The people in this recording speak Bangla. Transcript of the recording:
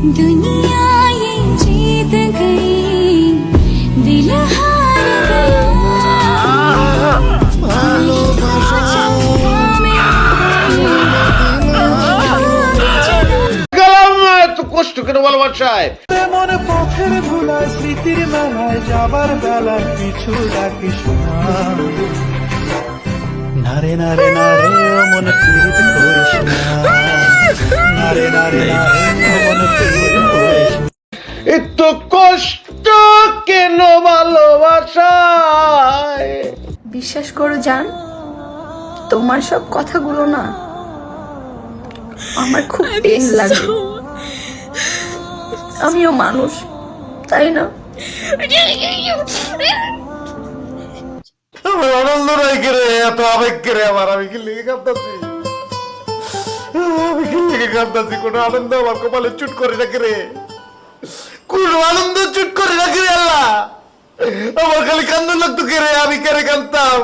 दुनिया ये जीत गई, दिल हार गया। গেলাম না এত কষ্ট করে ভালোবাসায়। মনে পথের ধুলায় স্মৃতির মেলায় যাবার বেলায় পিছু ডাকি শোনা নারে নারে নারে ও মনে পীড়িত করিস না নারে নারে নারে ও মনে পীড়িত করিস না। এত কষ্ট কেন ভালোবাসায়? বিশ্বাস করো জান, তোমার সব কথাগুলো না আমার খুব পেন লাগে। আমিও মানুষ, তাই না? আমার আনন্দ নাই করে এত আবেগ করে আমার, আমি কি লেগে কাঁদতাছি? আমি কি লেগে কাঁদতাছি? কোনো আনন্দ আমার কপালে চুট করে রাখে রে, কোন আনন্দ চুট করে রাখে রে আল্লাহ। আমার খালি কান্দ লাগতো কে রে, আমি কেড়ে কাঁদতাম।